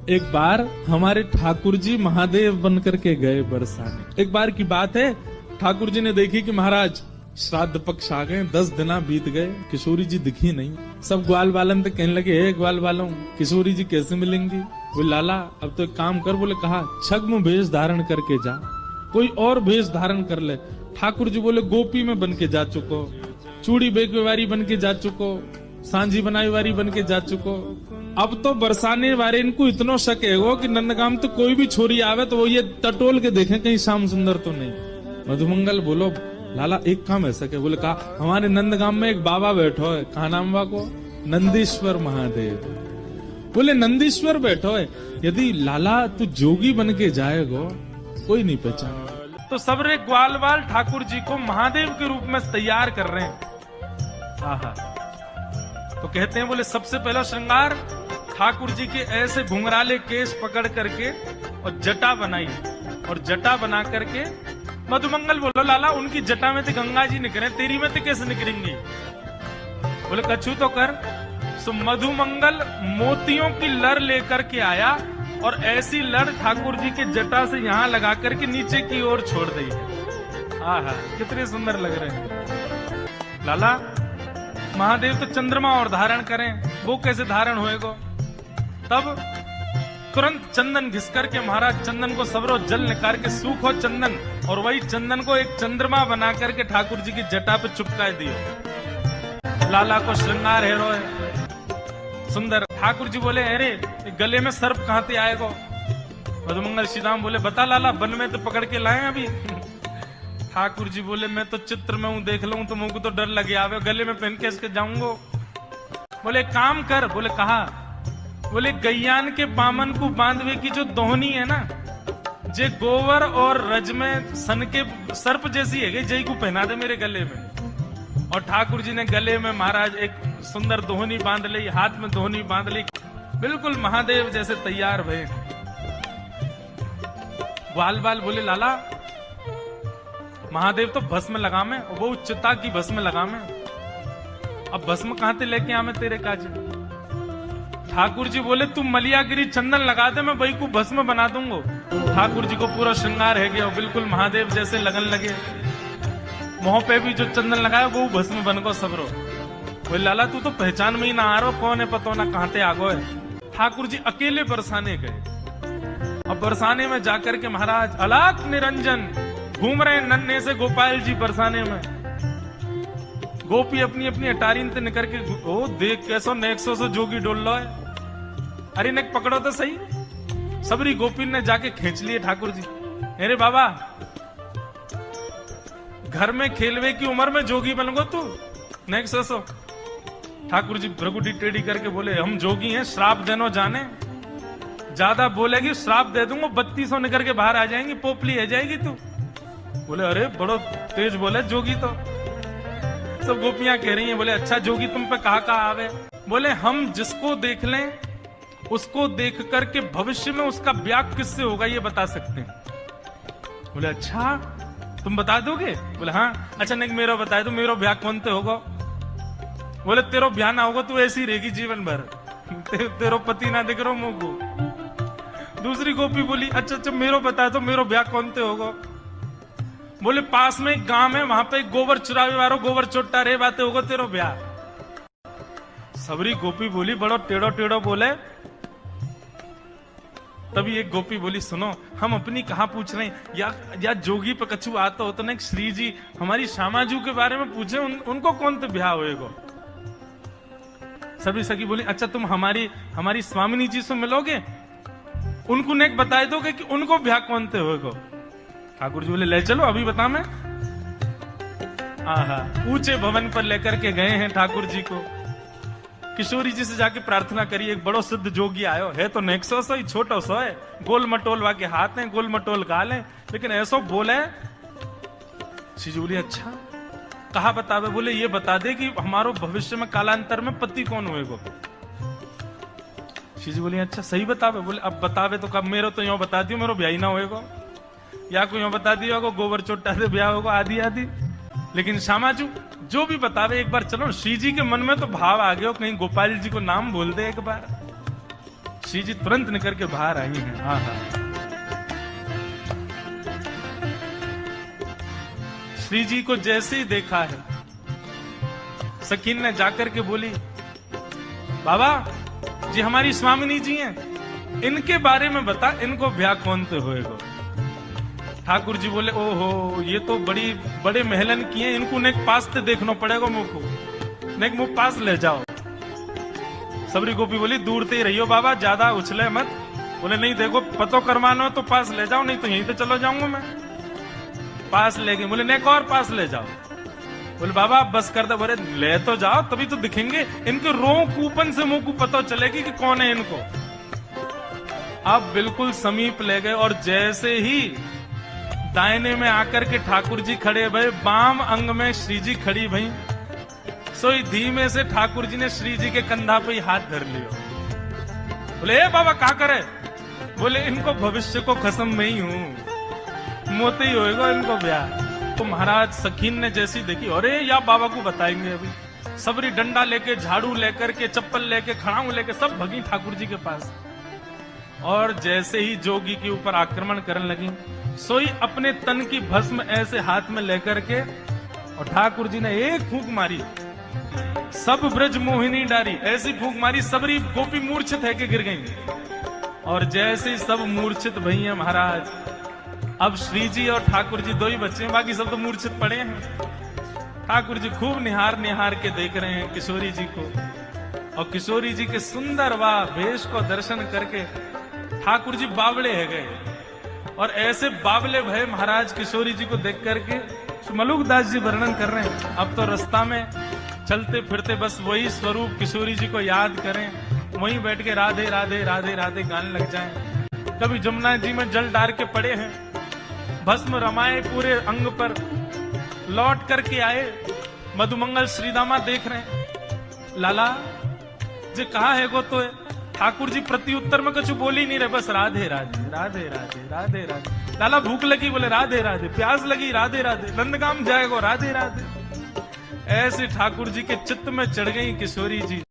एक बार हमारे ठाकुर जी महादेव बनकर के गए बरसाने। एक बार की बात है, ठाकुर जी ने देखी कि महाराज श्राद्ध पक्ष आ गए, 10 दिन बीत गए, किशोरी जी दिखी नहीं। सब ग्वाल बालन तो कहने लगे, हे ग्वाल बालों, किशोरी जी कैसे मिलेंगी? बोले लाला अब तो एक काम कर। बोले कहा, छद्म भेष धारण करके जा, कोई और भेष धारण कर ले। ठाकुर जी बोले गोपी में बन के जा चुको, चूड़ी बेकवारी बन के जा चुको, सांझी बनाई वारी बन के जा चुको। अब तो बरसाने वाले इनको इतना शक है वो कि नंदगाम तो कोई भी छोरी आवे तो वो ये टटोल के देखें कहीं श्याम सुंदर तो नहीं। मधुमंगल बोलो लाला एक काम ऐसा क्या? बोले कहा, हमारे नंदगाम में एक बाबा बैठो है, कहा नाम बाबा को? नंदीश्वर महादेव। बोले नंदीश्वर बैठो है, यदि लाला तू जोगी बन के जाएगो कोई नहीं पहचान। तो सबरे ग्वाल बाल ठाकुर जी को महादेव के रूप में तैयार कर रहे हैं। आहा, तो कहते हैं बोले सबसे पहला श्रृंगार ठाकुर जी के ऐसे घुंघराले केस पकड़ करके और जटा बनाई, और जटा बना करके मधुमंगल बोलो लाला उनकी जटा में तो गंगा जी निकले, तेरी में तो कैसे निकलेंगी? बोले कछु तो कर। तो मधुमंगल मोतियों की लड़ लेकर के आया और ऐसी लड़ ठाकुर जी के जटा से यहाँ लगा करके नीचे की ओर छोड़ दी। आहा कितने सुंदर लग रहे हैं। लाला महादेव तो चंद्रमा और धारण करें, वो कैसे धारण होएगो? तब तुरंत चंदन घिस करके महाराज चंदन को सबरो जल निकाल के सूखो चंदन, और वही चंदन को एक चंद्रमा बना करके ठाकुर जी की जटा पे चिपका दियो। लाला को श्रृंगार हेरो है सुंदर। ठाकुर जी बोले अरे गले में सर्प कहां से आएगो? मधुमंगल श्री राम बोले बता लाला, वन में तो पकड़ के लाए अभी। ठाकुर जी बोले मैं तो चित्र में हूं, देख लूं तो मुझको तो डर लगे आवे, गले में पहन के इसके जाऊंगो। बोले काम कर। बोले कहा? बोले गैयान के बामन को बांधवे की जो दोहनी है ना, जे गोवर और रज में सन के सर्प जैसी है, जय को पहना दे मेरे गले में। और ठाकुर जी ने गले में महाराज एक सुंदर दोहनी बांध ली, हाथ में दोहनी बांध ली, बिल्कुल महादेव जैसे तैयार भये। ग्वाल बाल बोले लाला महादेव तो भस्म लगामे, वो चिता की भस्म लगामे, अब भस्म कहां से लेके आमे तेरे काज? ठाकुर जी बोले तू मलियागिरी चंदन लगा दे, मैं वही को भस्म बना दूंगो। ठाकुर जी को पूरा श्रृंगार है गया, बिल्कुल महादेव जैसे लगन लगे। मुंह पे भी जो चंदन लगाया वो भस्म बन गो सबरो। बोले लाला तू तो पहचान में ही ना आ रहा, कौन है पतो ना कहां से आगो है। ठाकुर जी अकेले बरसाने गए, अब बरसाने में जाकर के महाराज अलाख निरंजन घूम रहे नन्हे से गोपाल जी बरसाने में। गोपी अपनी अपनी अटारीन से निकल के ओ देख कैसो नेक्सो से जोगी डोल लो है। अरे नेक पकड़ो तो सही। सबरी गोपी ने जाके खींच लिए ठाकुर जी। अरे बाबा घर में खेलवे की उम्र में जोगी बन गो तू, नेक्सो सो। ठाकुर जी भ्रगुटी टेढ़ी करके बोले हम जोगी हैं, श्राप देनो जाने, ज्यादा बोलेगी श्राप दे दूंगा, 3200 निकल के बाहर आ जाएंगी, पोपली है जाएगी तू। बोले अरे बड़ो तेज बोले जोगी तो। सब गोपियां कह रही हैं, बोले अच्छा जोगी तुम पे कहा आवे? बोले हम जिसको देख लें उसको देख करके भविष्य में उसका ब्याह किससे होगा ये बता सकते हैं। बोले अच्छा तुम बता दोगे? बोले हाँ। अच्छा नहीं मेरा बता दो, मेरा ब्याह कौन ते होगा? बोले तेरो ब्याह ना होगा तू ऐसी रहेगी जीवन भर, तेरो पति ना दिख रहा मुंह को। दूसरी गोपी बोली अच्छा अच्छा मेरो बता दो, मेरो ब्याह कौन ते होगा? बोले पास में एक गांव है, वहां पे गोबर चुरावे वालों गोबर चोटा रे बातें होगा तेरो ब्याह। सबरी गोपी बोली बड़ो टेढ़ो टेढ़ो बोले। तभी एक गोपी बोली सुनो हम अपनी कहा पूछ रहे हैं, या जोगी पे कछु आता हो तो ना श्री जी हमारी श्यामाजू के बारे में पूछे, उनको कौन तो ब्याह होएगो? सभी सखी बोली अच्छा तुम हमारी स्वामिनी जी से मिलोगे, उनको नेक बताए दोगे कि उनको ब्याह कौन ते होएगो? ठाकुर जी बोले ले चलो अभी बता मैं। आहा ऊंचे भवन पर लेकर के गए हैं ठाकुर जी को। किशोरी जी से जाके प्रार्थना करी, एक बड़ो सिद्ध जोगी आयो है, तो नेक्सो सो ही छोटो सो है, गोल मटोल वाके हाथ हैं, गोल मटोल गाल हैं, लेकिन ऐसो बोले। श्री जी बोली अच्छा कहा बतावे? बोले ये बता दे कि हमारो भविष्य में कालांतर में पति कौन हुएगो? श्री जी बोली अच्छा सही बतावे? बोले अब बतावे तो कब, मेरो तो यो बता दियो मेरो ब्याह ही ना होएगो, या कोई यो बता दियो गोबर चोटा से ब्याह होगा आदि आदि। लेकिन श्यामाजू जो भी बतावे एक बार चलो। श्री जी के मन में तो भाव आ गया, कहीं गोपाल जी को नाम बोल दे एक बार। श्री जी तुरंत निकल के बाहर आई हैं। हाँ हाँ, श्री जी को जैसे ही देखा है, सखीन ने जाकर के बोली, बाबा जी हमारी स्वामिनी जी हैं, इनके बारे में बता, इनको ब्याह कौन ते होएगो। ठाकुर जी बोले, ओहो ये तो बड़े महलन किए, इनको नेक पास ते देखना पड़ेगा मुझको, नेक मुंह पास ले जाओ। सबरी गोपी बोली, दूर ते ही रहियो बाबा, ज्यादा उछले मत। बोले नहीं देखो, पतो करवाना तो पास ले जाओ, नहीं तो यहीं तो चलो जाऊंगा मैं। पास ले गए, बोले नेक और पास ले जाओ। बोले बाबा बस कर दे। बोले ले तो जाओ, तभी तो दिखेंगे, इनके रो कूपन से मुंह को पता चलेगी कि कौन है इनको। अब बिल्कुल समीप ले गए और जैसे ही दाहिने में आकर के ठाकुर जी खड़े भई, बाम अंग में श्री जी खड़ी भई, सोई धीमे से ठाकुर जी ने श्री जी के कंधा पे ही हाथ धर लियो। बोले ए बाबा क्या करे। बोले इनको भविष्य को कसम में ही हूं, मोते ही होएगा इनको ब्याह। तो महाराज सखीन ने जैसी देखी, अरे या बाबा को बताएंगे अभी। सबरी डंडा लेके, झाड़ू लेकर के, चप्पल लेके, खड़ाऊ लेके सब भगी ठाकुर जी के पास। और जैसे ही जोगी के ऊपर आक्रमण करने लगी, सोई अपने तन की भस्म ऐसे हाथ में लेकर के, और ठाकुर जी ने एक फूंक मारी, सब ब्रज मोहिनी डारी, ऐसी फूंक मारी सबरी गोपी मूर्छित है कि गिर गई। और जैसे ही सब मूर्छित भई हैं महाराज, अब श्री जी और ठाकुर जी दो ही बच्चे हैं, बाकी सब तो मूर्छित पड़े हैं। ठाकुर जी खूब निहार निहार के देख रहे हैं किशोरी जी को, और किशोरी जी के सुंदर वा वेश को दर्शन करके ठाकुर जी बावले है गए। और ऐसे बावले भय महाराज किशोरी जी को देख करके मलुकदास जी वर्णन कर रहे हैं, अब तो रास्ता में चलते फिरते बस वही स्वरूप किशोरी जी को याद करें, वहीं बैठ के राधे राधे राधे राधे गाने लग जाएं। कभी जमुना जी में जल डार के पड़े हैं, भस्म रमाए पूरे अंग पर, लौट करके आए, मधुमंगल श्रीदामा देख रहे हैं, लाला जी कहा है गो। तो ठाकुर जी प्रति उत्तर में कुछ बोल ही नहीं रहे, बस राधे राधे राधे राधे राधे राधे। लाला भूख लगी, बोले राधे राधे, प्यास लगी, राधे राधे, नंदगाम जाएगो, राधे राधे। ऐसे ठाकुर जी के चित्त में चढ़ गई किशोरी जी।